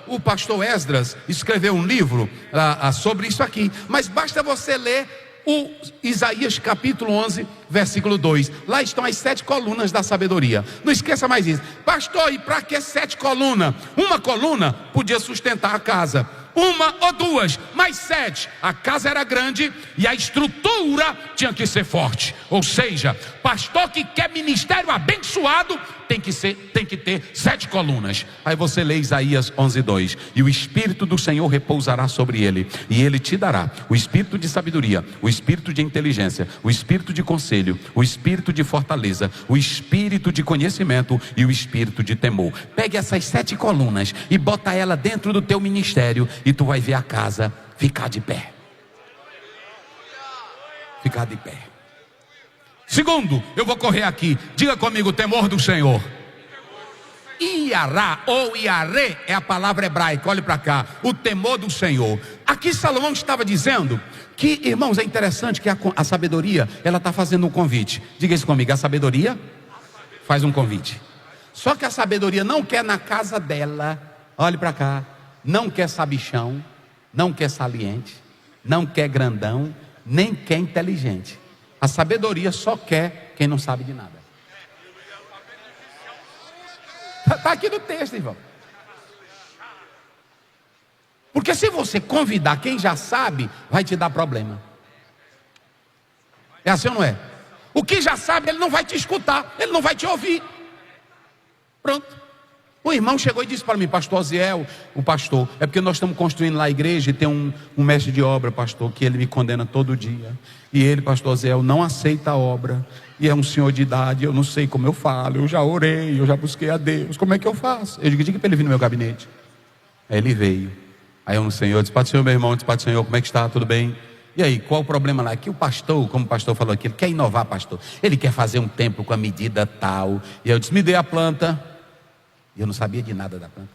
o pastor Esdras escreveu um livro sobre isso aqui, mas basta você ler o Isaías capítulo 11, versículo 2, lá estão as 7 colunas da sabedoria. Não esqueça mais isso. Pastor, e para que 7 colunas? Uma coluna podia sustentar a casa, uma ou duas, mais 7, a casa era grande e a estrutura tinha que ser forte. Ou seja, pastor que quer ministério abençoado tem que ter 7 colunas. Aí você lê Isaías 11:2, e o Espírito do Senhor repousará sobre ele, e ele te dará o espírito de sabedoria, o espírito de inteligência, o espírito de conselho, o espírito de fortaleza, o espírito de conhecimento e o espírito de temor. Pegue essas 7 colunas e bota ela dentro do teu ministério, e tu vai ver a casa ficar de pé. Ficar de pé. Segundo, eu vou correr aqui. Diga comigo, o temor do Senhor. Iará ou iarê é a palavra hebraica. Olhe para cá, o temor do Senhor. Aqui Salomão estava dizendo que, irmãos, é interessante que a sabedoria, ela está fazendo um convite. Diga isso comigo, a sabedoria faz um convite. Só que a sabedoria não quer na casa dela. Olhe para cá, não quer sabichão, não quer saliente, não quer grandão, nem quer inteligente. A sabedoria só quer quem não sabe de nada. Está aqui no texto, irmão. Porque se você convidar quem já sabe, vai te dar problema. É assim ou não é? O que já sabe, ele não vai te escutar, ele não vai te ouvir. Pronto. O irmão chegou e disse para mim: pastor Ziel, o pastor, é porque nós estamos construindo lá a igreja e tem um mestre de obra, pastor, que ele me condena todo dia. E ele, pastor Ziel, não aceita a obra. E é um senhor de idade, eu não sei como eu falo, eu já orei, eu já busquei a Deus, como é que eu faço? Eu digo para ele vir no meu gabinete. Aí ele veio. Aí um senhor disse: Pai do Senhor, meu irmão, disse: Pai do Senhor, como é que está? Tudo bem? E aí, qual o problema lá? Que o pastor, como o pastor falou aqui, ele quer inovar, pastor. Ele quer fazer um templo com a medida tal. E eu disse: me dê a planta. E eu não sabia de nada da planta.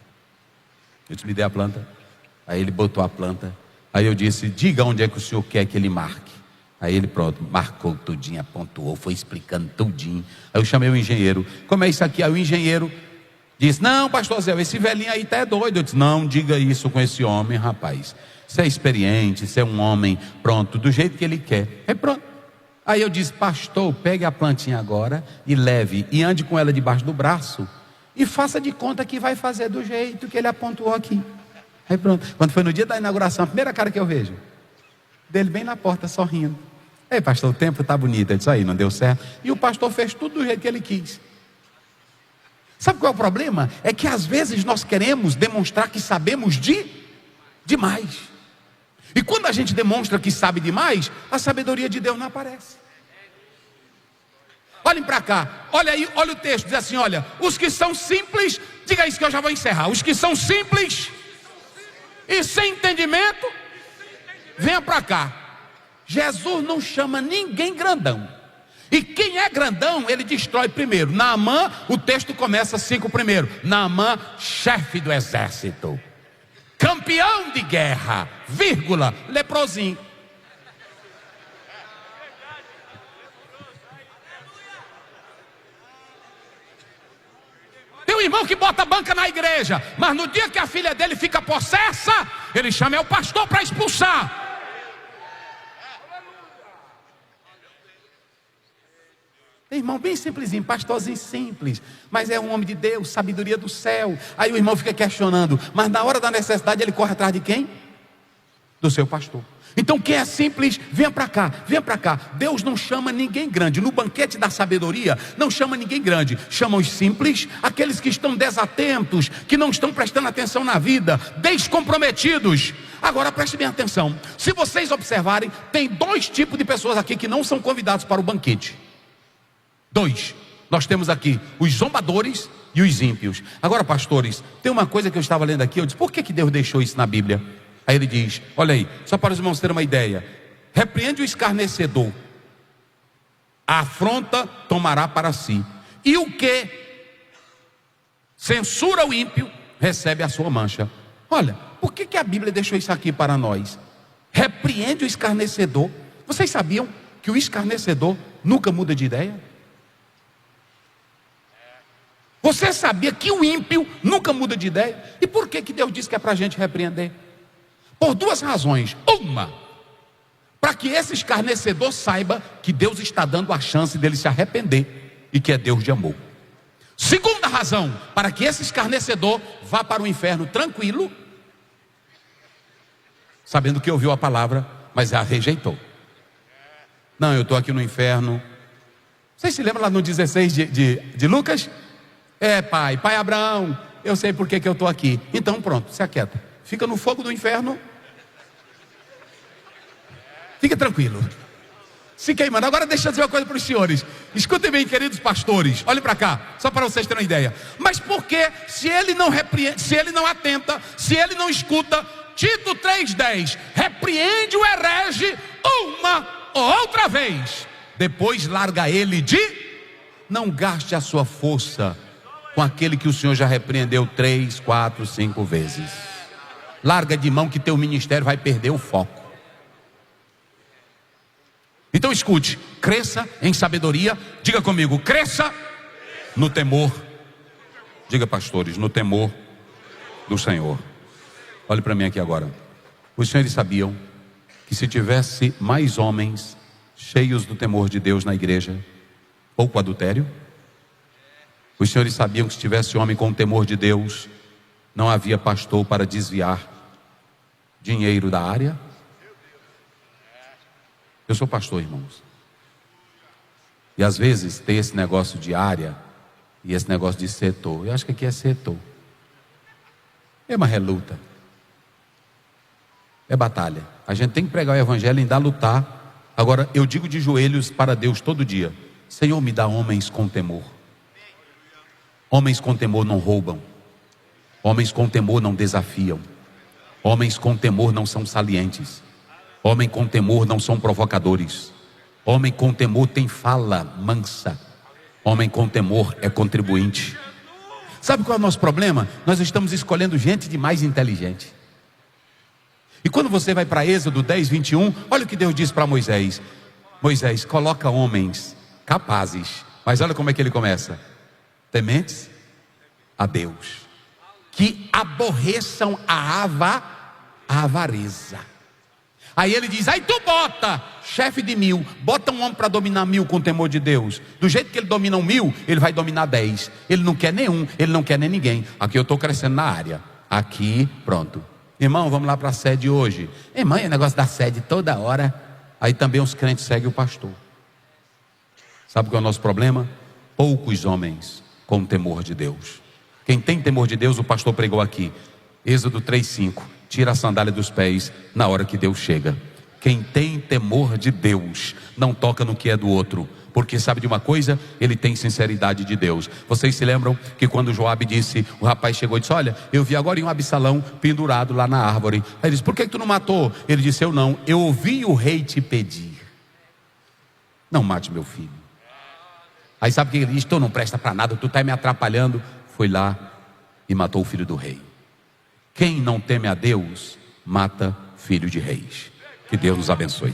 Eu disse: me dê a planta. Aí ele botou a planta. Aí eu disse: diga onde é que o senhor quer que ele marque. Aí ele pronto, marcou tudinho, apontou, foi explicando tudinho. Aí eu chamei o engenheiro: como é isso aqui? Aí o engenheiro disse: não, pastor Zé, esse velhinho aí tá doido. Eu disse: não diga isso com esse homem, rapaz. Você é experiente, você é um homem, pronto, do jeito que ele quer. Aí pronto. Aí eu disse: pastor, pegue a plantinha agora e leve, e ande com ela debaixo do braço, e faça de conta que vai fazer do jeito que ele apontou aqui. Aí pronto. Quando foi no dia da inauguração, a primeira cara que eu vejo dele bem na porta, sorrindo: ei pastor, o tempo está bonito. Eu disse: aí, não deu certo. E o pastor fez tudo do jeito que ele quis. Sabe qual é o problema? É que às vezes nós queremos demonstrar que sabemos demais. E quando a gente demonstra que sabe demais, a sabedoria de Deus não aparece. Olhem para cá, olha aí, olha o texto, diz assim: olha, os que são simples, diga isso que eu já vou encerrar. Os que são simples e sem entendimento, venha para cá. Jesus não chama ninguém grandão. E quem é grandão, ele destrói primeiro. Naamã, o texto começa 5 primeiro. Naamã, chefe do exército, campeão de guerra, vírgula, leprosinho. Tem um irmão que bota banca na igreja, mas no dia que a filha dele fica possessa, ele chama o pastor para expulsar. Tem irmão bem simplesinho, pastorzinho simples, mas é um homem de Deus, sabedoria do céu. Aí o irmão fica questionando, mas na hora da necessidade ele corre atrás de quem? Do seu pastor. Então quem é simples, venha para cá, venha para cá. Deus não chama ninguém grande. No banquete da sabedoria, não chama ninguém grande. Chama os simples, aqueles que estão desatentos, que não estão prestando atenção na vida, descomprometidos. Agora preste bem atenção. Se vocês observarem, tem 2 tipos de pessoas aqui que não são convidados para o banquete. 2. Nós temos aqui os zombadores e os ímpios. Agora, pastores, tem uma coisa que eu estava lendo aqui. Eu disse, por que Deus deixou isso na Bíblia? Aí ele diz, olha aí, só para os irmãos terem uma ideia: repreende o escarnecedor, a afronta tomará para si, e o que censura o ímpio recebe a sua mancha. Olha, por que a Bíblia deixou isso aqui para nós? Repreende o escarnecedor. Vocês sabiam que o escarnecedor nunca muda de ideia? Você sabia que o ímpio nunca muda de ideia? E por que Deus disse que é para a gente repreender? Por 2 razões. Uma, para que esse escarnecedor saiba que Deus está dando a chance dele se arrepender e que é Deus de amor. Segunda razão, para que esse escarnecedor vá para o inferno tranquilo, sabendo que ouviu a palavra, mas a rejeitou. Não, eu estou aqui no inferno. Vocês se lembram lá no 16 de Lucas? Pai Abraão, eu sei por que eu estou aqui. Então pronto, se aquieta. Fica no fogo do inferno. Fica tranquilo. Se queimando. Agora deixa eu dizer uma coisa para os senhores. Escutem bem, queridos pastores. Olhem para cá, só para vocês terem uma ideia. Mas por que, se ele não repreende, se ele não atenta, se ele não escuta, Tito 3,10, repreende o herege uma ou outra vez, depois larga ele de... Não gaste a sua força com aquele que o Senhor já repreendeu 3, 4, 5 vezes. Larga de mão que teu ministério vai perder o foco. Então escute, cresça em sabedoria. Diga comigo, cresça no temor. Diga, pastores, no temor do Senhor. Olhe para mim aqui agora. Os senhores sabiam que se tivesse mais homens cheios do temor de Deus na igreja, pouco adultério? Os senhores sabiam que se tivesse homem com o temor de Deus, não havia pastor para desviar dinheiro da área? Eu sou pastor, irmãos. E às vezes tem esse negócio de área e esse negócio de setor. Eu acho que aqui é setor. É uma reluta. É batalha. A gente tem que pregar o evangelho e ainda lutar. Agora, eu digo de joelhos para Deus todo dia: Senhor, me dá homens com temor. Homens com temor não roubam. Homens com temor não desafiam. Homens com temor não são salientes. Homem com temor não são provocadores. Homem com temor tem fala mansa. Homem com temor é contribuinte. Sabe qual é o nosso problema? Nós estamos escolhendo gente demais inteligente. E quando você vai para Êxodo 10, 21, olha o que Deus diz para Moisés. Moisés, coloca homens capazes. Mas olha como é que ele começa: tementes a Deus, que aborreçam a avareza. Aí ele diz, aí tu bota chefe de 1000, bota um homem para dominar 1000 com temor de Deus. Do jeito que ele domina 1000, ele vai dominar 10. Ele não quer nenhum, ele não quer nem ninguém. Aqui eu estou crescendo na área. Aqui, pronto. Irmão, vamos lá para a sede hoje. Irmão, é negócio da sede toda hora. Aí também os crentes seguem o pastor. Sabe qual é o nosso problema? Poucos homens com temor de Deus. Quem tem temor de Deus, o pastor pregou aqui, Êxodo 3:5, tira a sandália dos pés na hora que Deus chega. Quem tem temor de Deus não toca no que é do outro, porque sabe de uma coisa? Ele tem sinceridade de Deus. Vocês se lembram que quando Joabe disse, o rapaz chegou e disse, olha, eu vi agora um Absalão pendurado lá na árvore. Aí ele disse, por que tu não matou? Ele disse, eu não, eu ouvi o rei te pedir, não mate meu filho. Aí sabe o que ele diz? Tu não presta para nada, tu está me atrapalhando. Foi lá e matou o filho do rei. Quem não teme a Deus, mata filho de reis. Que Deus nos abençoe.